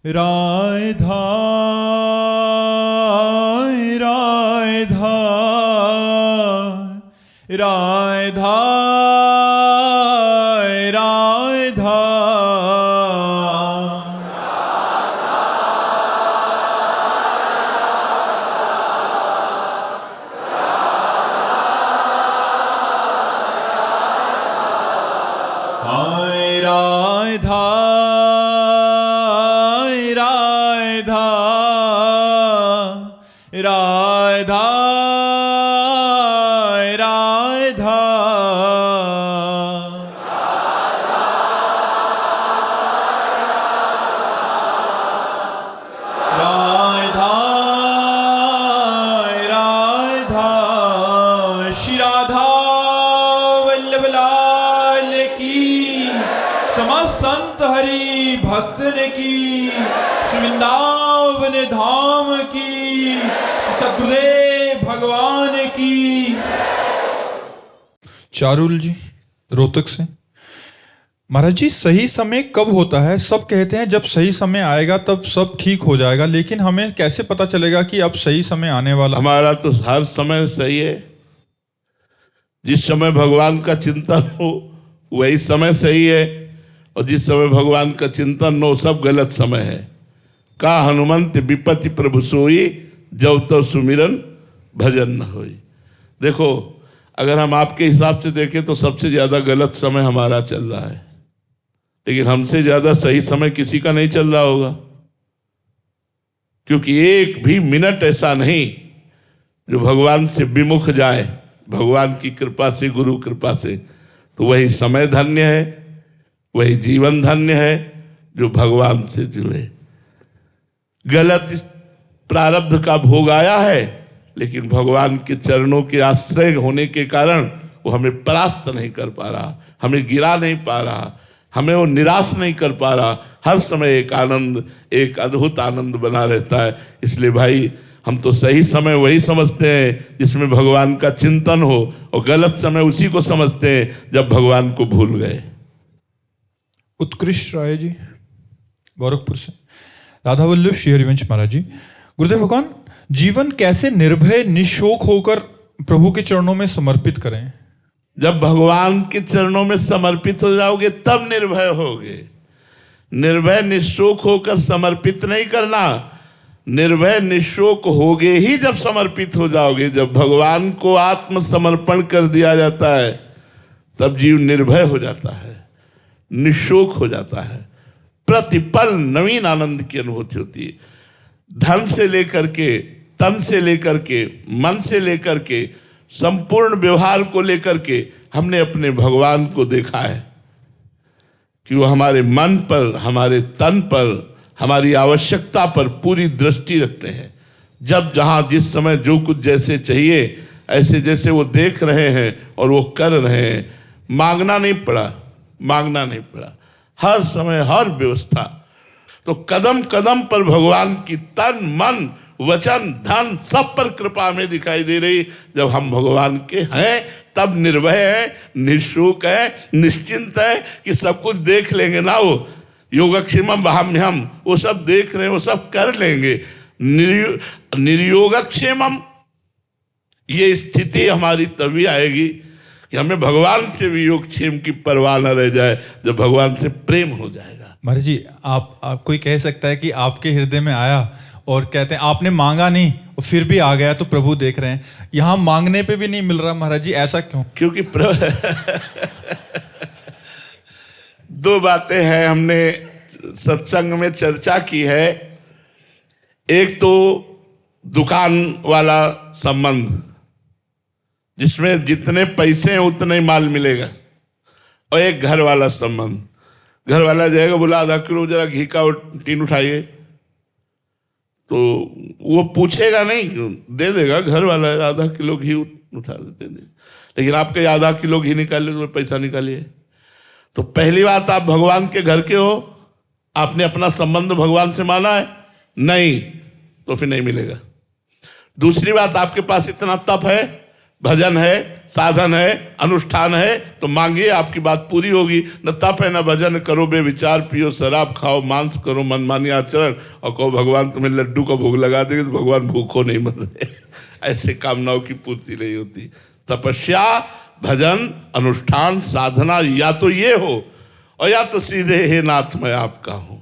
राधा राधा राधा राधा हाय राधा राधा राधा राधा राधा राधा श्री राधा वल्लभ लाल की, समस्त संत हरि भक्तन की, श्री वृंदावन धाम की, सद्गुरुदेव भगवान की। चारुल जी रोहतक से। महाराज जी, सही समय कब होता है? सब कहते हैं जब सही समय आएगा तब सब ठीक हो जाएगा, लेकिन हमें कैसे पता चलेगा कि अब सही समय आने वाला? हमारा तो हर समय सही है। जिस समय भगवान का चिंतन हो वही समय सही है, और जिस समय भगवान का चिंतन न हो सब गलत समय है। का हनुमंत विपत्ति प्रभु सोई, जब तो सुमिरन भजन न होई। देखो, अगर हम आपके हिसाब से देखें तो सबसे ज्यादा गलत समय हमारा चल रहा है, लेकिन हमसे ज्यादा सही समय किसी का नहीं चल रहा होगा, क्योंकि एक भी मिनट ऐसा नहीं जो भगवान से विमुख जाए, भगवान की कृपा से, गुरु कृपा से। तो वही समय धन्य है, वही जीवन धन्य है जो भगवान से जुड़े। गलत इस प्रारब्ध का भोग आया है, लेकिन भगवान के चरणों के आश्रय होने के कारण वो हमें परास्त नहीं कर पा रहा, हमें गिरा नहीं पा रहा, हमें वो निराश नहीं कर पा रहा। हर समय एक आनंद, एक अद्भुत आनंद बना रहता है। इसलिए भाई, हम तो सही समय वही समझते हैं जिसमें भगवान का चिंतन हो, और गलत समय उसी को समझते हैं जब भगवान को भूल गए। उत्कृष्ट राय जी गोरखपुर से। राधा वल्लभ श्री हरिवंश महाराज जी। गुरुदेव भगवान, जीवन कैसे निर्भय निशोक होकर प्रभु के चरणों में समर्पित करें? जब भगवान के चरणों में समर्पित हो जाओगे तब निर्भय होगे। निर्भय निशोक होकर समर्पित नहीं करना, निर्भय निशोक होगे ही जब समर्पित हो जाओगे। जब भगवान को आत्मसमर्पण कर दिया जाता है तब जीव निर्भय हो जाता है, निशोक हो जाता है। प्रतिपल नवीन आनंद की अनुभूति होती है। धन से लेकर के, तन से लेकर के, मन से लेकर के, संपूर्ण व्यवहार को लेकर के हमने अपने भगवान को देखा है कि वो हमारे मन पर, हमारे तन पर, हमारी आवश्यकता पर पूरी दृष्टि रखते हैं। जब जहाँ जिस समय जो कुछ जैसे चाहिए ऐसे जैसे वो देख रहे हैं और वो कर रहे हैं। मांगना नहीं पड़ा, मांगना नहीं पड़ा, हर समय हर व्यवस्था। तो कदम कदम पर भगवान की तन मन वचन धन सब पर कृपा हमें दिखाई दे रही। जब हम भगवान के हैं तब निर्भय है, निःशुक है, निश्चिंत है कि सब कुछ देख लेंगे ना। वो योगक्षेमम वहाम्यहम, वो सब देख रहे हैं, वो सब कर लेंगे। निर्योगक्षेमम, ये स्थिति हमारी तभी आएगी कि हमें भगवान से भी योगक्षेम की परवाह न रह जाए, जब भगवान से प्रेम हो जाएगा। महाराज जी, आप कोई कह सकता है कि आपके हृदय में आया और कहते हैं आपने मांगा नहीं और फिर भी आ गया तो प्रभु देख रहे हैं। यहाँ मांगने पे भी नहीं मिल रहा महाराज जी, ऐसा क्यों? क्योंकि दो बातें हैं, हमने सत्संग में चर्चा की है। एक तो दुकान वाला संबंध, जिसमें जितने पैसे हैं उतना ही माल मिलेगा, और एक घर वाला संबंध। घर वाला जाएगा, बोला आधा किलो जरा घी का टीन उठाइए, तो वो पूछेगा नहीं, दे देगा। घर वाला आधा किलो घी उठा देते हैं, लेकिन आपके आधा किलो घी निकालिए तो पैसा निकालिए। तो पहली बात, आप भगवान के घर के हो, आपने अपना संबंध भगवान से माना है नहीं, तो फिर नहीं मिलेगा। दूसरी बात, आपके पास इतना तप है, भजन है, साधन है, अनुष्ठान है, तो मांगिए, आपकी बात पूरी होगी। न तप है न भजन, करो बेविचार, पियो शराब, खाओ मांस, करो मनमानी आचरण, और कहो भगवान तुम्हें लड्डू का भोग लगा देंगे, तो भगवान भूखो नहीं मर रहे। ऐसे कामनाओं की पूर्ति नहीं होती। तपस्या, भजन, अनुष्ठान, साधना या तो ये हो, और या तो सीधे हे नाथ मैं आपका हूं,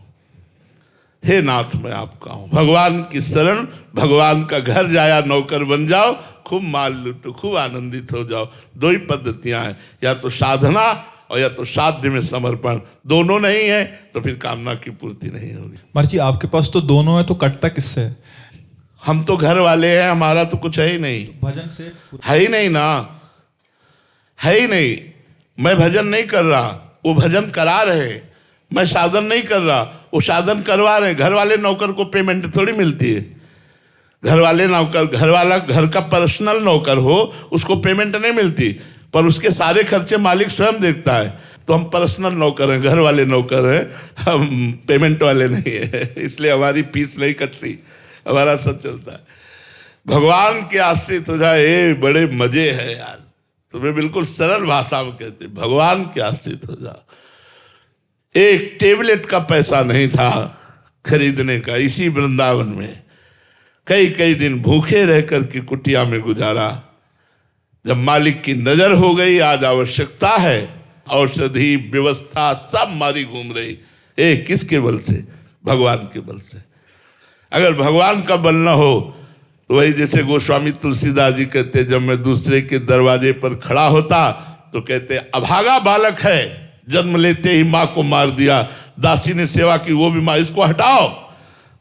हे नाथ मैं आपका हूं। भगवान की शरण, भगवान का घर जाया नौकर बन जाओ, खूब माल लूटो, खूब आनंदित हो जाओ। दो ही पद्धतियां हैं, या तो साधना और या तो साध्य में समर्पण। दोनों नहीं है तो फिर कामना की पूर्ति नहीं होगी। महाराज जी आपके पास तो दोनों है, तो कटता किससे है? हम तो घर वाले हैं, हमारा तो कुछ है ही नहीं। भजन से है ही नहीं ना, है ही नहीं। मैं भजन नहीं कर रहा, वो भजन करा रहे हैं। मैं साधन नहीं कर रहा, वो साधन करवा रहे हैं। घर वाले नौकर को पेमेंट थोड़ी मिलती है। घर वाले नौकर, घर वाला घर का पर्सनल नौकर हो, उसको पेमेंट नहीं मिलती, पर उसके सारे खर्चे मालिक स्वयं देखता है। तो हम पर्सनल नौकर हैं, घर वाले नौकर हैं, हम पेमेंट वाले नहीं है, इसलिए हमारी फीस नहीं कटती, हमारा सब चलता है। भगवान के आश्रित हो जाए, बड़े मजे है यार। तुम्हें बिल्कुल सरल भाषा में कहते, भगवान के आश्रित हो जाओ। एक टेबलेट का पैसा नहीं था खरीदने का। इसी वृंदावन में कई कई दिन भूखे रह कर के कुटिया में गुजारा। जब मालिक की नजर हो गई, आज आवश्यकता है, औषधि व्यवस्था सब मारी घूम रही। किसके बल से? भगवान के बल से। अगर भगवान का बल न हो तो वही जैसे गोस्वामी तुलसीदास जी कहते, जब मैं दूसरे के दरवाजे पर खड़ा होता तो कहते अभागा बालक है, जन्म लेते ही माँ को मार दिया, दासी ने सेवा की वो भी माँ, इसको हटाओ।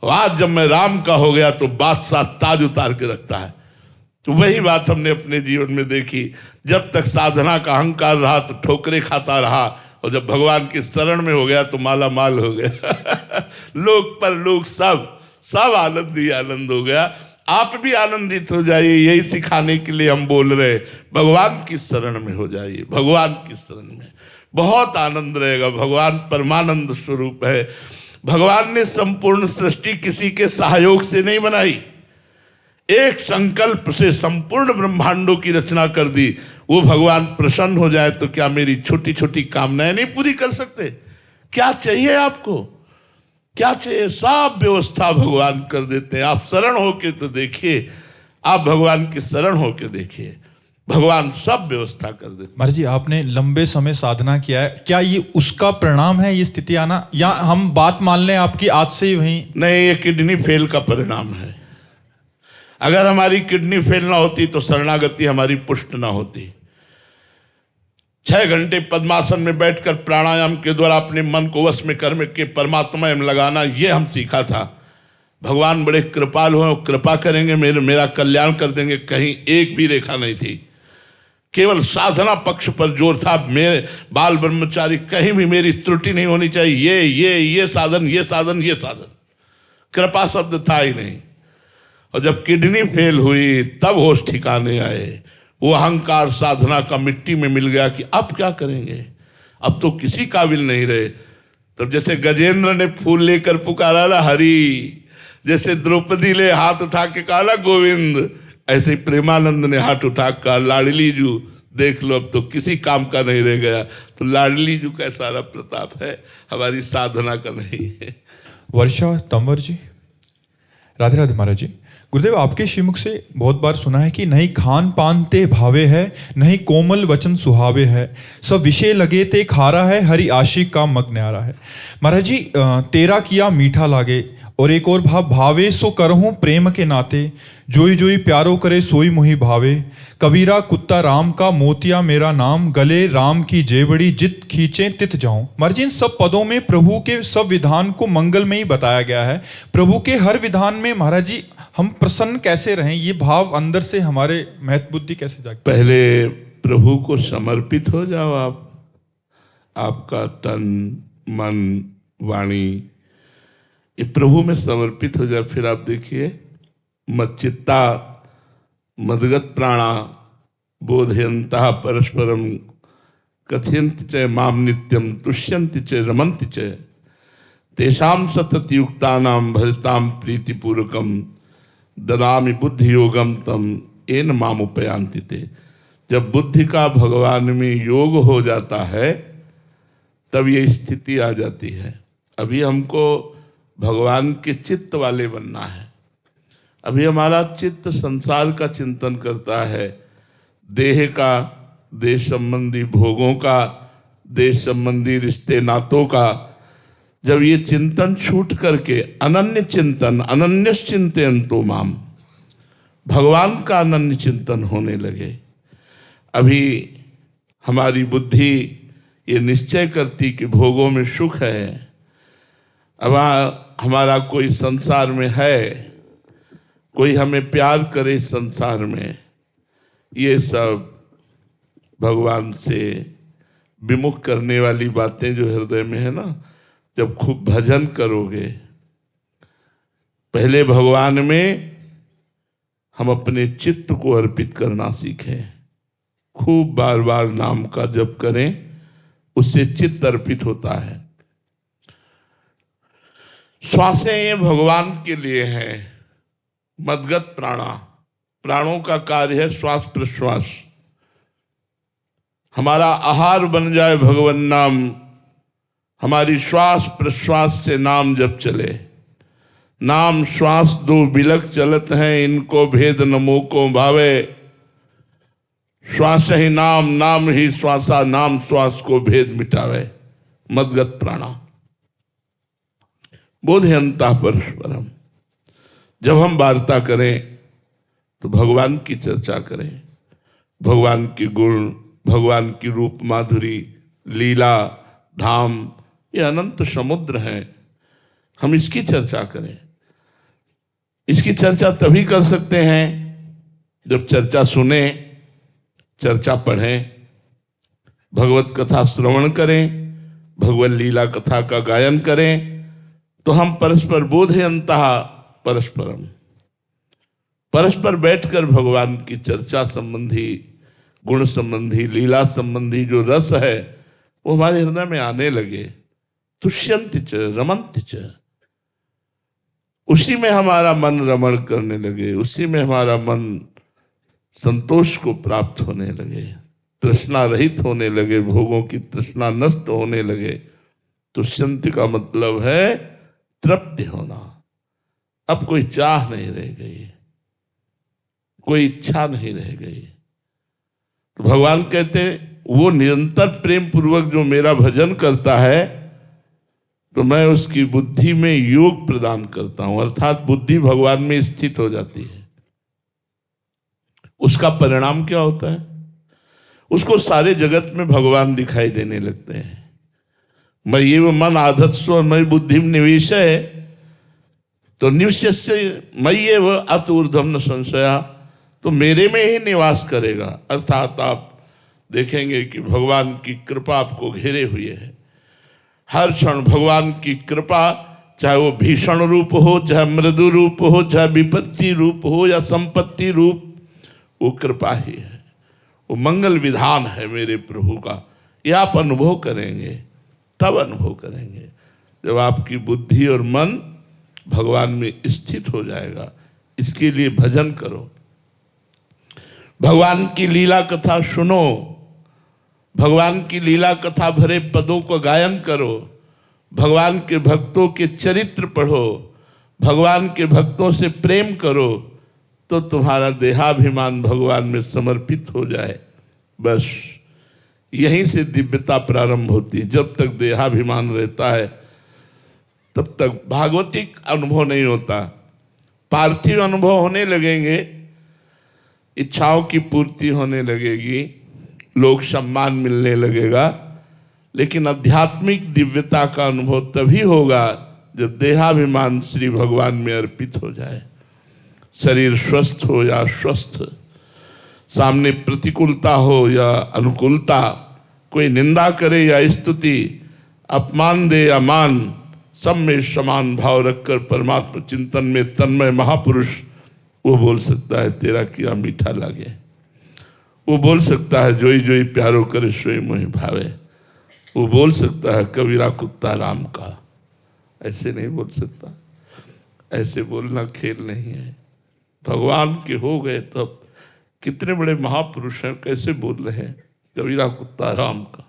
आज जब मैं राम का हो गया तो बादशाह ताज उतार के रखता है। तो वही बात हमने अपने जीवन में देखी। जब तक साधना का अहंकार रहा तो ठोकरे खाता रहा, और जब भगवान की शरण में हो गया तो माला माल हो गया। लोग पर लोग सब आनंद ही आनंद हो गया। आप भी आनंदित हो जाइए, यही सिखाने के लिए हम बोल रहे। भगवान की शरण में हो जाइए, भगवान की शरण में बहुत आनंद रहेगा। भगवान परमानंद स्वरूप है। भगवान ने संपूर्ण सृष्टि किसी के सहयोग से नहीं बनाई, एक संकल्प से संपूर्ण ब्रह्मांडों की रचना कर दी। वो भगवान प्रसन्न हो जाए तो क्या मेरी छोटी छोटी कामनाएं नहीं पूरी कर सकते? क्या चाहिए आपको? क्या चाहिए? सब व्यवस्था भगवान कर देते हैं। आप शरण होके तो देखिए, आप भगवान की शरण होके देखिए, भगवान सब व्यवस्था कर देते। महाराज जी आपने लंबे समय साधना किया है, क्या ये उसका परिणाम है ये स्थिति आना, या हम बात मान लें आपकी आज से ही वहीं? नहीं, ये किडनी फेल का परिणाम है। अगर हमारी किडनी फेल ना होती तो शरणागति हमारी पुष्ट ना होती। 6 घंटे पद्मासन में बैठकर प्राणायाम के द्वारा अपने मन को वश में करके परमात्मा में लगाना, ये हम सीखा था। भगवान बड़े कृपालु हैं, कृपा करेंगे, मेरा कल्याण कर देंगे। कहीं एक भी रेखा नहीं थी, केवल साधना पक्ष पर जोर था। मेरे बाल ब्रह्मचारी, कहीं भी मेरी त्रुटि नहीं होनी चाहिए। ये साधन, ये साधन, ये साधन, कृपा शब्द था ही नहीं। और जब किडनी फेल हुई तब होश ठिकाने आए। वो अहंकार साधना का मिट्टी में मिल गया कि अब क्या करेंगे, अब तो किसी काबिल नहीं रहे। तब जैसे गजेंद्र ने फूल लेकर पुकारा ना हरि, जैसे द्रौपदी ने हाथ उठा के कहा गोविंद, ऐसे ही प्रेमानंद ने हाथ उठा कर लाडली जू देख लो, अब तो किसी काम का नहीं रह गया। तो लाडली जू का सारा प्रताप है, हमारी साधना का नहीं है। वर्षा तंवर जी, राधे राधे। महाराज जी, गुरुदेव आपके श्रीमुख से बहुत बार सुना है कि नहीं खान पान ते भावे है, नहीं कोमल वचन सुहावे है, सब विषय लगे ते खारा है, हरि आशिक का मग न्यारा है। महाराज जी, तेरा किया मीठा लागे, और एक और भाव, भावे सो करहूं प्रेम के नाते, जोई जोई प्यारो करे सोई मोहि भावे, कबीरा कुत्ता राम का मोतिया मेरा नाम, गले राम की जेबड़ी जित खींचे तित जाऊं। महाराज जी, इन सब पदों में प्रभु के सब विधान को मंगल में ही बताया गया है। प्रभु के हर विधान में महाराज जी हम प्रसन्न कैसे रहें, ये भाव अंदर से हमारे महत्व बुद्धि कैसे जागे? पहले प्रभु को समर्पित हो जाओ आप। आपका तन मन वाणी ये प्रभु में समर्पित हो जाए, फिर आप देखिए मच्चित्ता मदगत प्राणा बोधयंता परस्परम कथयन्ति च माम नित्यम तुष्यन्ति च रमन्ति च तेषाम सततयुक्तानां भजताम प्रीतिपूर्वकम ददामि बुद्धि योगम तम येन मामुपयान्ति ते। जब बुद्धि का भगवान में योग हो जाता है तब ये स्थिति आ जाती है। अभी हमको भगवान के चित्त वाले बनना है। अभी हमारा चित्त संसार का चिंतन करता है, देह का, देश संबंधी भोगों का, देश संबंधी रिश्ते नातों का। जब ये चिंतन छूट करके अनन्य चिंतन, अनन्यश्चिन्तयन्तो माम, भगवान का अनन्य चिंतन होने लगे, अभी हमारी बुद्धि ये निश्चय करती कि भोगों में सुख है। अब हमारा कोई संसार में है, कोई हमें प्यार करे संसार में, ये सब भगवान से विमुख करने वाली बातें जो हृदय में है ना, जब खूब भजन करोगे, पहले भगवान में हम अपने चित्त को अर्पित करना सीखें। खूब बार बार नाम का जप करें, उससे चित्त अर्पित होता है। श्वासें ये भगवान के लिए हैं। मदगत प्राणा, प्राणों का कार्य है श्वास प्रश्वास। हमारा आहार बन जाए भगवान नाम, हमारी श्वास प्रश्वास से नाम जब चले। नाम श्वास दो बिलक चलत हैं, इनको भेद नमो को भावे। श्वास ही नाम, नाम ही श्वासा, नाम श्वास को भेद मिटावे। मदगत प्राणा बोधयंता परस्परम। जब हम वार्ता करें तो भगवान की चर्चा करें, भगवान के गुण, भगवान की रूप माधुरी, लीला, धाम, ये अनंत समुद्र हैं। हम इसकी चर्चा करें। इसकी चर्चा तभी कर सकते हैं जब चर्चा सुने, चर्चा पढ़ें, भगवत कथा श्रवण करें, भगवत लीला कथा का गायन करें, तो हम परस्पर बोधयन्तः परस्परम, परस्पर बैठकर भगवान की चर्चा संबंधी, गुण संबंधी, लीला संबंधी जो रस है वो हमारे हृदय में आने लगे। तुष्यन्ति च रमन्ति च, उसी में हमारा मन रमण करने लगे, उसी में हमारा मन संतोष को प्राप्त होने लगे, तृष्णा रहित होने लगे, भोगों की तृष्णा नष्ट होने लगे। तुष्यन्ति का मतलब है तृप्ति होना। अब कोई चाह नहीं रह गई, कोई इच्छा नहीं रह गई। तो भगवान कहते वो निरंतर प्रेम पूर्वक जो मेरा भजन करता है तो मैं उसकी बुद्धि में योग प्रदान करता हूं, अर्थात बुद्धि भगवान में स्थित हो जाती है। उसका परिणाम क्या होता है? उसको सारे जगत में भगवान दिखाई देने लगते हैं। मैं ये वो मन आदत स्व मई बुद्धि निवेश है, तो निवेश्य मई ये वह अत ऊर्ध्वम न संशया, तो मेरे में ही निवास करेगा। अर्थात आप देखेंगे कि भगवान की कृपा आपको घेरे हुए है। हर क्षण भगवान की कृपा, चाहे वो भीषण रूप हो, चाहे मृदु रूप हो, चाहे विपत्ति रूप हो या संपत्ति रूप, वो कृपा ही है, वो मंगल विधान है मेरे प्रभु का। ये आप अनुभव करेंगे, तब अनुभव करेंगे जब आपकी बुद्धि और मन भगवान में स्थित हो जाएगा। इसके लिए भजन करो, भगवान की लीला कथा सुनो, भगवान की लीला कथा भरे पदों को गायन करो, भगवान के भक्तों के चरित्र पढ़ो, भगवान के भक्तों से प्रेम करो, तो तुम्हारा देहाभिमान भगवान में समर्पित हो जाए। बस यहीं से दिव्यता प्रारंभ होती है। जब तक देहाभिमान रहता है तब तक भागवतिक अनुभव नहीं होता। पार्थिव अनुभव होने लगेंगे, इच्छाओं की पूर्ति होने लगेगी, लोक सम्मान मिलने लगेगा, लेकिन आध्यात्मिक दिव्यता का अनुभव तभी होगा जब देहाभिमान श्री भगवान में अर्पित हो जाए। शरीर स्वस्थ हो या अस्वस्थ, सामने प्रतिकूलता हो या अनुकूलता, कोई निंदा करे या स्तुति, अपमान दे या मान, सब में समान भाव रखकर परमात्मा चिंतन में तन्मय महापुरुष वो बोल सकता है तेरा किया मीठा लागे। वो बोल सकता है जोई जोई प्यारो करे सोई मोहि भावे। वो बोल सकता है कबीरा कुत्ता राम का। ऐसे नहीं बोल सकता, ऐसे बोलना खेल नहीं है। भगवान के हो गए तब कितने बड़े महापुरुष हैं, कैसे बोल रहे हैं। कबीरा कुत्ता राम का,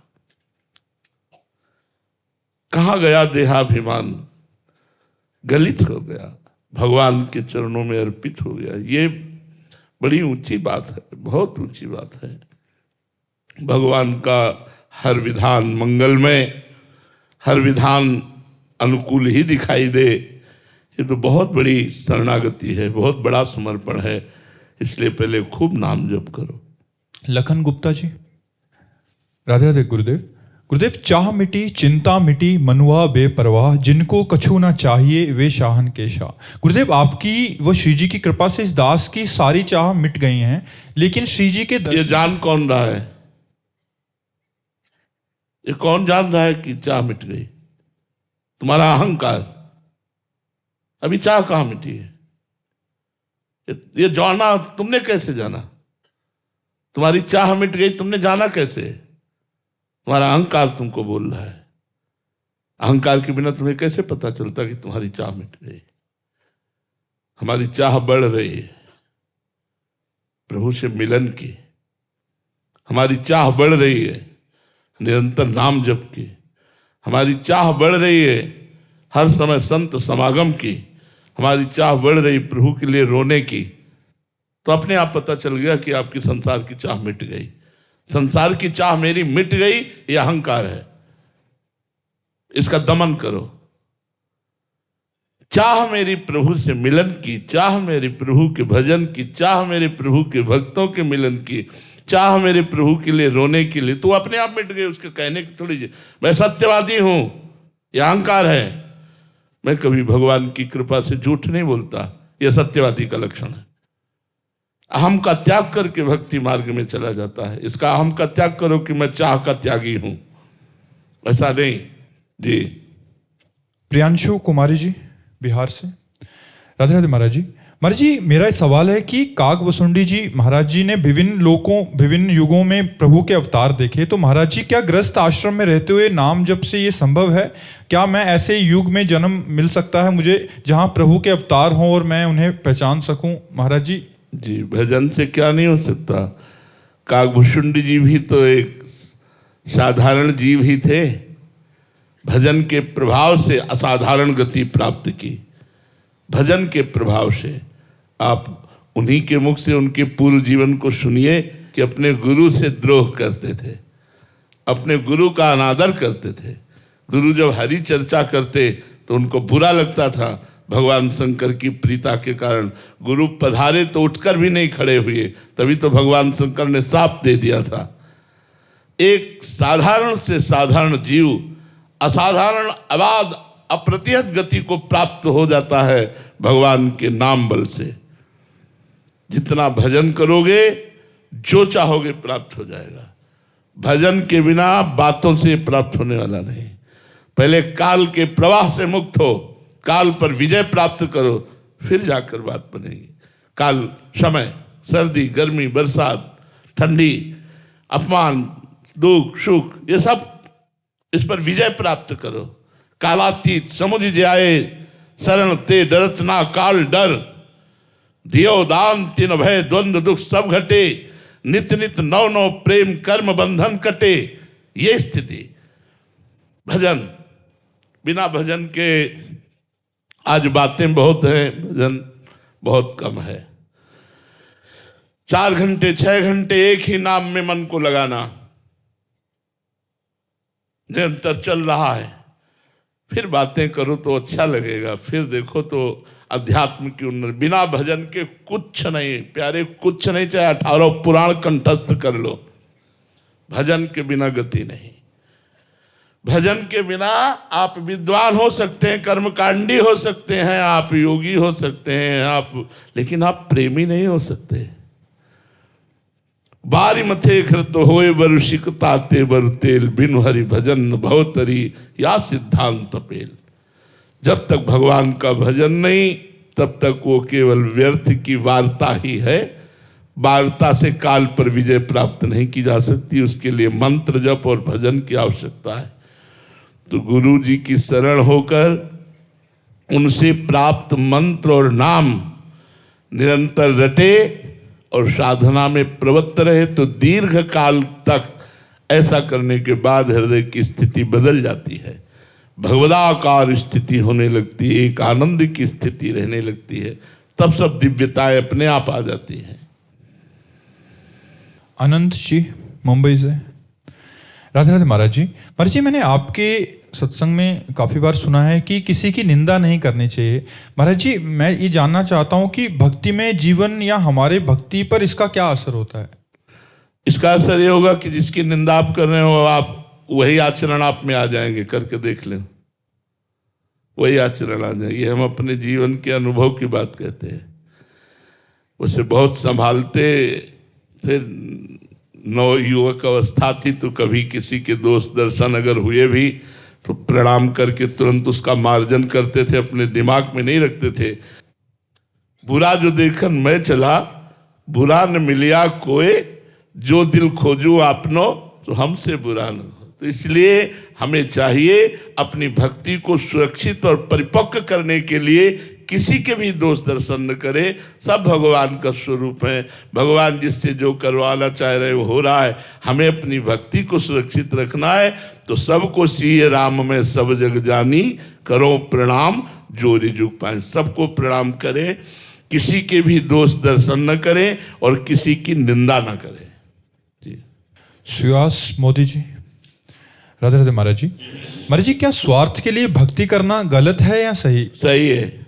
कहाँ गया देहाभिमान, गलित हो गया, भगवान के चरणों में अर्पित हो गया। ये बड़ी ऊंची बात है, बहुत ऊंची बात है। भगवान का हर विधान मंगलमय, हर विधान अनुकूल ही दिखाई दे, ये तो बहुत बड़ी शरणागति है, बहुत बड़ा समर्पण है। इसलिए पहले खूब नाम जप करो। लखन गुप्ता जी, राधे राधे गुरुदेव। गुरुदेव, चाह मिटी चिंता मिटी मनुआ बेपरवाह, जिनको कछु ना चाहिए वे शाहन के शाह। गुरुदेव, आपकी व श्री जी की कृपा से इस दास की सारी चाह मिट गई हैं, लेकिन श्री जी के ये जान कौन रहा है? ये कौन जान रहा है कि चाह मिट गई? तुम्हारा अहंकार। अभी चाह कहां मिटी है? ये जाना तुमने कैसे जाना? तुम्हारी चाह मिट गई, तुमने जाना कैसे? तुम्हारा अहंकार तुमको बोल रहा है। अहंकार के बिना तुम्हें कैसे पता चलता कि तुम्हारी चाह मिट गई? हमारी चाह बढ़ रही है प्रभु से मिलन की, हमारी चाह बढ़ रही है निरंतर नाम जप की, हमारी चाह बढ़ रही है हर समय संत समागम की, हमारी चाह बढ़ रही प्रभु के लिए रोने की। तो अपने आप पता चल गया कि आपकी संसार की चाह मिट गई। संसार की चाह मेरी मिट गई, यह अहंकार है, इसका दमन करो। चाह मेरी प्रभु से मिलन की, चाह मेरे प्रभु के भजन की, चाह मेरे प्रभु के भक्तों के मिलन की, चाह मेरे प्रभु के लिए रोने के लिए, तो अपने आप मिट गए। उसके कहने की थोड़ी, मैं सत्यवादी हूं, यह अहंकार है। मैं कभी भगवान की कृपा से झूठ नहीं बोलता, यह सत्यवादी का लक्षण है। अहम का त्याग करके भक्ति मार्ग में चला जाता है। इसका अहम का त्याग करो कि मैं चाह का त्यागी हूं, ऐसा नहीं जी। प्रियांशु कुमारी जी, बिहार से, राधे राधे महाराज जी। महाराज जी, मेरा सवाल है कि काकभुसुंडी जी महाराज जी ने विभिन्न युगों में प्रभु के अवतार देखे, तो महाराज जी क्या गृहस्थ आश्रम में रहते हुए नाम जप से ये संभव है? क्या मैं ऐसे युग में जन्म मिल सकता है मुझे जहां प्रभु के अवतार हों और मैं उन्हें पहचान सकूं? महाराज जी जी, भजन से क्या नहीं हो सकता। काकभुसुंडी जी भी तो एक साधारण जीव ही थे, भजन के प्रभाव से असाधारण गति प्राप्त की। भजन के प्रभाव से आप उन्हीं के मुख से उनके पूर्व जीवन को सुनिए कि अपने गुरु से द्रोह करते थे, अपने गुरु का अनादर करते थे। गुरु जब हरि चर्चा करते तो उनको बुरा लगता था। भगवान शंकर की प्रीता के कारण गुरु पधारे तो उठकर भी नहीं खड़े हुए, तभी तो भगवान शंकर ने साप दे दिया था। एक साधारण से साधारण जीव असाधारण अबाध अप्रतिहत गति को प्राप्त हो जाता है भगवान के नाम बल से। जितना भजन करोगे जो चाहोगे प्राप्त हो जाएगा। भजन के बिना बातों से प्राप्त होने वाला नहीं। पहले काल के प्रवाह से मुक्त हो, काल पर विजय प्राप्त करो, फिर जाकर बात बनेगी। काल समय, सर्दी, गर्मी, बरसात, ठंडी, अपमान, दुख, सुख, ये सब, इस पर विजय प्राप्त करो। कालातीत समुझ जाए शरण ते डरत ना काल डर, दियो दान तिन भय द्वंद्व दुख सब घटे, नित नित नव नव प्रेम कर्म बंधन कटे। ये स्थिति भजन, बिना भजन के आज बातें बहुत हैं, भजन बहुत कम है। 4 घंटे 6 घंटे एक ही नाम में मन को लगाना निरंतर चल रहा है, फिर बातें करो तो अच्छा लगेगा, फिर देखो तो अध्यात्म की उन्नति। बिना भजन के कुछ नहीं प्यारे, कुछ नहीं, चाहे 18 पुराण कंठस्थ कर लो, भजन के बिना गति नहीं। भजन के बिना आप विद्वान हो सकते हैं, कर्मकांडी हो सकते हैं, आप योगी हो सकते हैं, आप, लेकिन आप प्रेमी नहीं हो सकते। बारी मथे कृत होए बरुशिक ताते बर तेल, बिनु हरि भजन भवतरी या सिद्धांत पेल। जब तक भगवान का भजन नहीं, तब तक वो केवल व्यर्थ की वार्ता ही है। वार्ता से काल पर विजय प्राप्त नहीं की जा सकती, उसके लिए मंत्र जप और भजन की आवश्यकता है। तो गुरु जी की शरण होकर उनसे प्राप्त मंत्र और नाम निरंतर रटे और साधना में प्रवृत्त रहे तो दीर्घ काल तक ऐसा करने के बाद हृदय की स्थिति बदल जाती है, भगवदाकार स्थिति होने लगती है, एक आनंद की स्थिति रहने लगती है, तब सब दिव्यताएं अपने आप आ जाती हैं। अनंत जी मुंबई से। राधे राधे महाराज जी। महाराज जी, मैंने आपके सत्संग में काफ़ी बार सुना है कि किसी की निंदा नहीं करनी चाहिए। महाराज जी, मैं ये जानना चाहता हूँ कि भक्ति में जीवन या हमारे भक्ति पर इसका क्या असर होता है? इसका असर ये होगा कि जिसकी निंदा आप कर रहे हो, आप वही आचरण आप में आ जाएंगे, करके देख लें, वही आचरण आ जाएंगे। ये हम अपने जीवन के अनुभव की बात कहते हैं। उसे बहुत संभालते थे, नव युवक अवस्था थी, तो कभी किसी के दोस्त दर्शन अगर हुए भी तो प्रणाम करके तुरंत उसका मार्जन करते थे, अपने दिमाग में नहीं रखते थे। बुरा जो देखन मैं चला, बुरा न मिलिया कोई, जो दिल खोजू आपनो तो हमसे बुरा न हो। तो इसलिए हमें चाहिए अपनी भक्ति को सुरक्षित और परिपक्व करने के लिए किसी के भी दोष दर्शन न करे। सब भगवान का स्वरूप है, भगवान जिससे जो करवाना चाह रहे वो हो रहा है। हमें अपनी भक्ति को सुरक्षित रखना है। तो सबको सीए राम में सब जग जानी, करो प्रणाम जो रिजुक पाए। सबको प्रणाम करें, किसी के भी दोष दर्शन न करें और किसी की निंदा न करें। जी। सुहास मोदी जी। राधे राधे महाराज जी। महाराज जी, क्या स्वार्थ के लिए भक्ति करना गलत है या सही? सही है।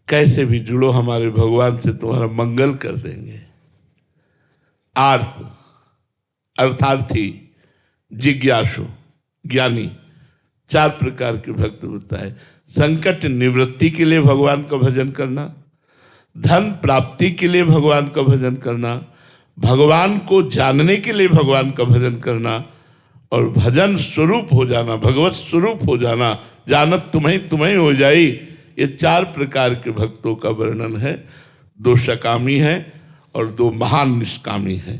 कैसे भी जुड़ो हमारे भगवान से, तुम्हारा मंगल कर देंगे। आर्त, अर्थार्थी, जिज्ञासु, ज्ञानी, 4 प्रकार के भक्त होता है। संकट निवृत्ति के लिए भगवान का भजन करना, धन प्राप्ति के लिए भगवान का भजन करना, भगवान को जानने के लिए भगवान का भजन करना, और भजन स्वरूप हो जाना, भगवत स्वरूप हो जाना, जानत तुम्हें तुम्हें हो जाई। ये 4 प्रकार के भक्तों का वर्णन है। 2 सकामी है और 2 महान निष्कामी है।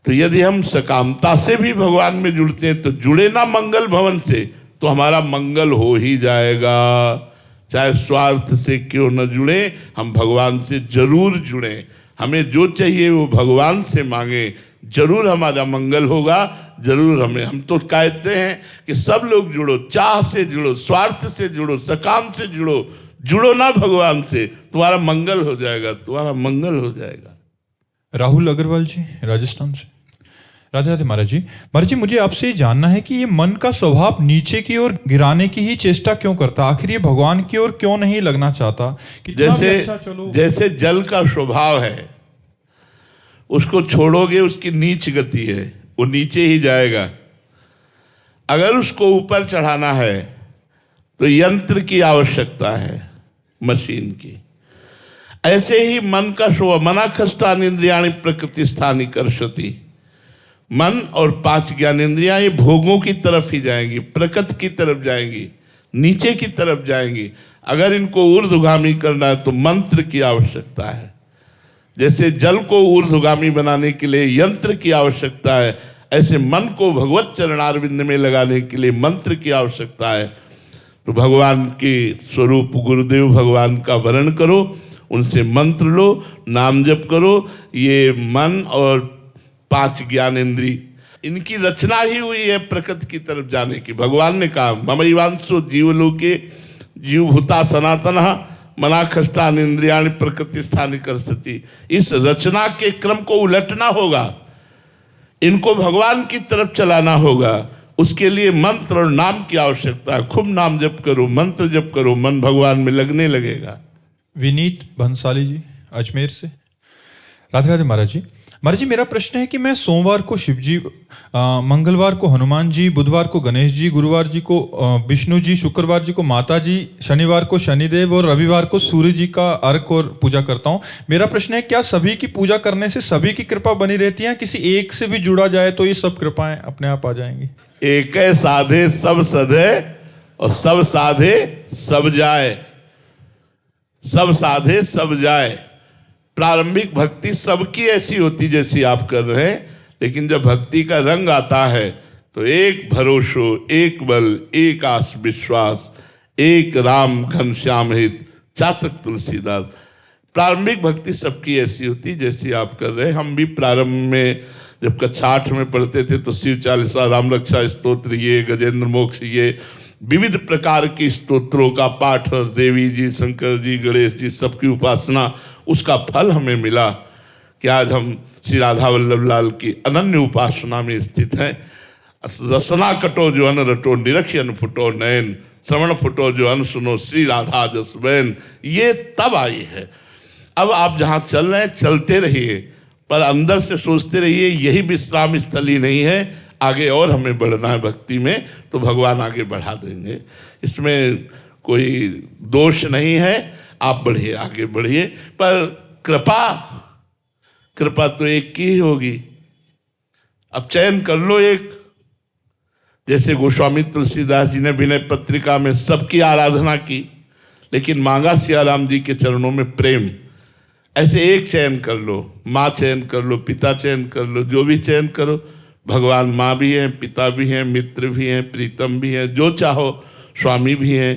तो यदि हम सकामता से भी भगवान में जुड़ते हैं तो जुड़े ना मंगल भवन से, तो हमारा मंगल हो ही जाएगा। चाहे स्वार्थ से क्यों न जुड़े, हम भगवान से जरूर जुड़ें। हमें जो चाहिए वो भगवान से मांगे, जरूर हमारा मंगल होगा। जरूर हम तो कहते हैं कि सब लोग जुड़ो, चाह से जुड़ो, स्वार्थ से जुड़ो, सकाम से जुड़ो, जुड़ो ना भगवान से, तुम्हारा मंगल हो जाएगा, तुम्हारा मंगल हो जाएगा। राहुल अग्रवाल जी, राजस्थान से। राधे राधे महाराज जी। महाराज जी, मुझे आपसे ये जानना है कि ये मन का स्वभाव नीचे की ओर गिराने की ही चेष्टा क्यों करता? आखिर ये भगवान की ओर क्यों नहीं लगना चाहता? कि जैसे जल का स्वभाव है, उसको छोड़ोगे उसकी नीच गति है, वो नीचे ही जाएगा। अगर उसको ऊपर चढ़ाना है तो यंत्र की आवश्यकता है, मशीन की। ऐसे ही मन का स्वभाव, मना खष्टान इंद्रियाणि प्रकृति स्थानी कर्षति। मन और 5 ज्ञानेंद्रियां ये भोगों की तरफ ही जाएंगी, प्रकृति की तरफ जाएंगी, नीचे की तरफ जाएंगी। अगर इनको ऊर्ध्वगामी करना है तो मंत्र की आवश्यकता है। जैसे जल को ऊर्ध्वगामी बनाने के लिए यंत्र की आवश्यकता है, ऐसे मन को भगवत चरणारविंद में लगाने के लिए मंत्र की आवश्यकता है। तो भगवान के स्वरूप गुरुदेव भगवान का वर्ण करो, उनसे मंत्र लो, नाम जप करो। ये मन और 5 ज्ञानेंद्री, इनकी रचना ही हुई है प्रकृति की तरफ जाने की। भगवान ने कहा ममैवांशो जीवलोके जीवभूता सनातनः मना खष्टान इंद्रियाणि प्रकृति स्थानी कर्षति। इस रचना के क्रम को उलटना होगा, इनको भगवान की तरफ चलाना होगा। उसके लिए मंत्र और नाम की आवश्यकता है। खूब नाम जप करो, मंत्र जप करो, मन भगवान में लगने लगेगा। विनीत भंसाली जी, अजमेर से। राधे राधे महाराज जी। महाराज जी, मेरा प्रश्न है कि मैं सोमवार को शिव जी, मंगलवार को हनुमान जी, बुधवार को गणेश जी, गुरुवार जी को विष्णु जी, शुक्रवार जी को माता जी, शनिवार को शनिदेव और रविवार को सूर्य जी का अर्घ और पूजा करता हूँ। मेरा प्रश्न है, क्या सभी की पूजा करने से सभी की कृपा बनी रहती है? किसी एक से भी जुड़ा जाए तो ये सब कृपाएं अपने आप आ जाएंगी? एक साधे सब सधे और सब साधे सब जाए। सब साधे सब जाए। प्रारंभिक भक्ति सबकी ऐसी होती जैसी आप कर रहे हैं, लेकिन जब भक्ति का रंग आता है तो एक भरोसो, एक बल, एक आस विश्वास, एक राम घनश्याम हित, चातक तुलसीदास। प्रारंभिक भक्ति सबकी ऐसी होती जैसी आप कर रहे हैं। हम भी प्रारंभ में जब कक्षा 8 में पढ़ते थे तो शिव चालीसा, राम रक्षा स्तोत्र, ये गजेंद्र मोक्ष, ये विविध प्रकार की स्तोत्रों का पाठ और देवी जी, शंकर जी, गणेश जी सबकी उपासना, उसका फल हमें मिला कि आज हम श्री राधा वल्लभ लाल की अनन्य उपासना में स्थित हैं। रसना कटो जो अन रटो, निरक्ष अन फुटो नयन, श्रवण फुटो जो अन सुनो, श्री राधा जस बैन, ये तब आई है। अब आप जहाँ चल रहे हैं चलते रहिए, पर अंदर से सोचते रहिए यही विश्राम स्थली नहीं है, आगे और हमें बढ़ना है भक्ति में, तो भगवान आगे बढ़ा देंगे। इसमें कोई दोष नहीं है, आप बढ़िए, आगे बढ़िए। पर कृपा तो एक की ही होगी। अब चयन कर लो एक, जैसे गोस्वामी तुलसीदास जी ने विनय पत्रिका में सबकी आराधना की, लेकिन मांगा सियाराम जी के चरणों में प्रेम। ऐसे एक चयन कर लो, माँ चयन कर लो, पिता चयन कर लो, जो भी चयन करो। भगवान माँ भी हैं, पिता भी हैं, मित्र भी हैं, प्रीतम भी हैं, जो चाहो, स्वामी भी हैं।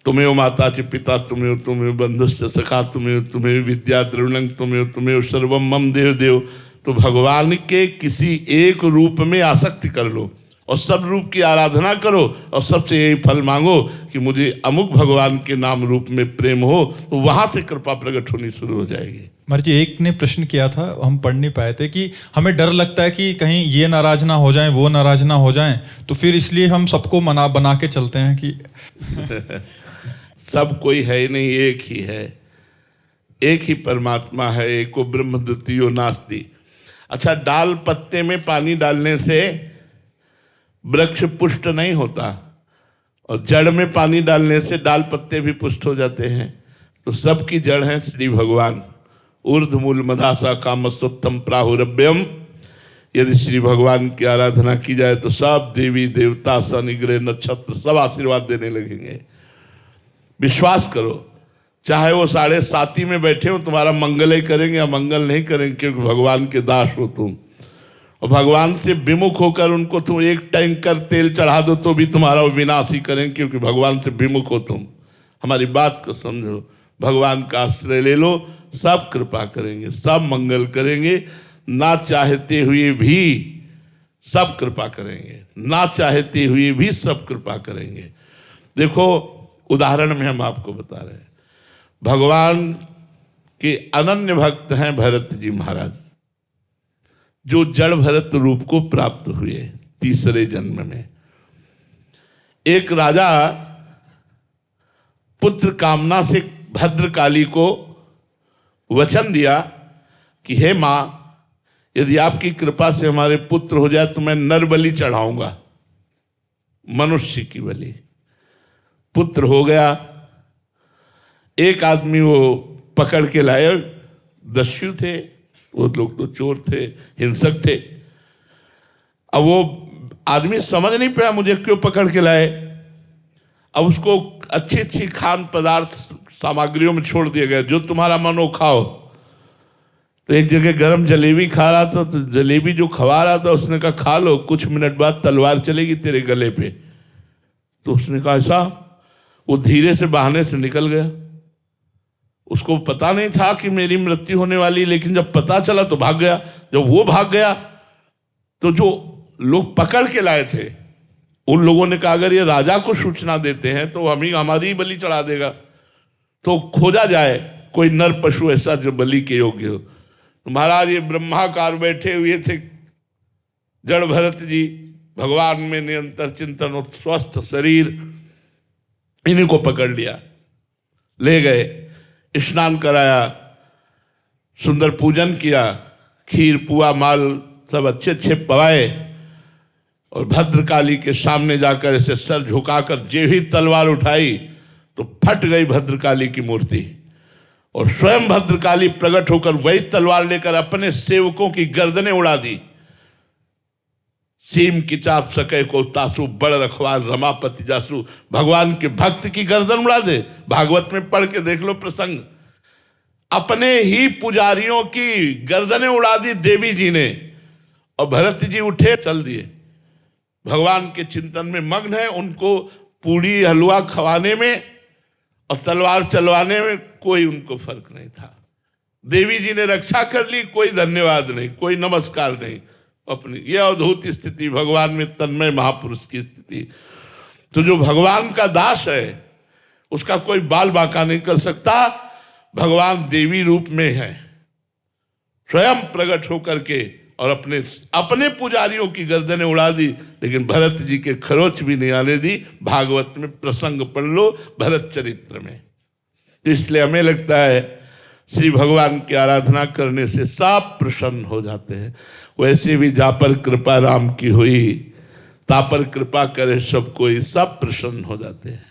तुम्हें माता च पिता तुम्हें बंधुश्च सखा तुम्हें विद्या द्रविणं तुम्हें सर्वम मम देव देव। तो भगवान के किसी एक रूप में आसक्ति कर लो और सब रूप की आराधना करो और सबसे यही फल मांगो कि मुझे अमुक भगवान के नाम रूप में प्रेम हो, तो वहां से कृपा प्रकट होनी शुरू हो जाएगी। महाराज जी, एक ने प्रश्न किया था, हम पढ़ नहीं पाए थे, कि हमें डर लगता है कि कहीं ये नाराज ना हो जाएं, वो नाराज ना हो जाएं, तो फिर इसलिए हम सबको बना के चलते हैं कि सब कोई है ही नहीं, एक ही है, एक ही परमात्मा है, एको ब्रह्म द्वितीयो नास्ति। अच्छा, डाल पत्ते में पानी डालने से वृक्ष पुष्ट नहीं होता, और जड़ में पानी डालने से डाल पत्ते भी पुष्ट हो जाते हैं। तो सबकी जड़ है श्री भगवान। ऊर्ध्वमूल मदासा कामस्तुत्तम प्राहुरभ्यम। यदि श्री भगवान की आराधना की जाए तो सब देवी देवता, सन, ग्रह, नक्षत्र सब आशीर्वाद देने लगेंगे। विश्वास करो, चाहे वो 7.5 में बैठे हो, तुम्हारा मंगल ही करेंगे या मंगल नहीं करेंगे, क्योंकि भगवान के दास हो तुम। और भगवान से विमुख होकर उनको तुम एक टैंकर तेल चढ़ा दो तो भी तुम्हारा विनाश ही करेंगे, क्योंकि भगवान से विमुख हो तुम। हमारी बात को समझो, भगवान का आश्रय ले लो, सब कृपा करेंगे, सब मंगल करेंगे। ना चाहते हुए भी सब कृपा करेंगे, ना चाहते हुए भी सब कृपा करेंगे। देखो, उदाहरण में हम आपको बता रहे हैं, भगवान के अनन्य भक्त हैं भरत जी महाराज, जो जड़ भरत रूप को प्राप्त हुए 3रे जन्म में। एक राजा पुत्र कामना से भद्रकाली को वचन दिया कि हे मां, यदि आपकी कृपा से हमारे पुत्र हो जाए तो मैं नर बलि चढ़ाऊंगा, मनुष्य की बलि। पुत्र हो गया। एक आदमी वो पकड़ के लाए, दस्यु थे वो लोग, तो चोर थे, हिंसक थे। अब वो आदमी समझ नहीं पाया मुझे क्यों पकड़ के लाए। अब उसको अच्छी अच्छी खान पदार्थ सामग्रियों में छोड़ दिया गया, जो तुम्हारा मन हो खाओ। तो एक जगह गरम जलेबी खा रहा था, तो जलेबी जो खवा रहा था उसने कहा खा लो, कुछ मिनट बाद तलवार चलेगी तेरे गले पे। तो उसने कहा ऐसा, वो धीरे से बहाने से निकल गया। उसको पता नहीं था कि मेरी मृत्यु होने वाली, लेकिन जब पता चला तो भाग गया। जब वो भाग गया तो जो लोग पकड़ के लाए थे उन लोगों ने कहा अगर ये राजा को सूचना देते हैं तो हमारी बलि चढ़ा देगा, तो खोजा जाए कोई नर पशु ऐसा जो बलि के योग्य हो। तो महाराज ये ब्रह्माकार बैठे हुए थे जड़ भरत जी, भगवान में निरंतर चिंतन और स्वस्थ शरीर, इन्हीं को पकड़ लिया, ले गए, स्नान कराया, सुंदर पूजन किया, खीर पुआ माल सब अच्छे अच्छे पवाए, और भद्रकाली के सामने जाकर ऐसे सर झुकाकर जे ही तलवार उठाई तो फट गई भद्रकाली की मूर्ति, और स्वयं भद्रकाली प्रकट होकर वही तलवार लेकर अपने सेवकों की गर्दनें उड़ा दी। सीम की चाप सके को तासु, बड़ रखवार रमापति जासु। भगवान के भक्त की गर्दन उड़ा दे। भागवत में पढ़ के देख लो प्रसंग, अपने ही पुजारियों की गर्दनें उड़ा दी देवी जी ने, और भरत जी उठे चल दिए, भगवान के चिंतन में मग्न है। उनको पूड़ी हलवा खवाने में और तलवार चलवाने में कोई उनको फर्क नहीं था। देवी जी ने रक्षा कर ली, कोई धन्यवाद नहीं, कोई नमस्कार नहीं। अपनी यह अद्भुत स्थिति, भगवान में तन्मय महापुरुष की स्थिति। तो जो भगवान का दास है उसका कोई बाल बांका नहीं कर सकता। भगवान देवी रूप में है, स्वयं प्रकट होकर के, और अपने पुजारियों की गर्दनें उड़ा दी, लेकिन भरत जी के खरोच भी नहीं आने दी। भागवत में प्रसंग पढ़ लो, भरत चरित्र में। तो इसलिए हमें लगता है श्री भगवान की आराधना करने से सब प्रसन्न हो जाते हैं। वैसे भी जा पर कृपा राम की हुई, ता पर कृपा करे सब कोई, सब प्रसन्न हो जाते हैं।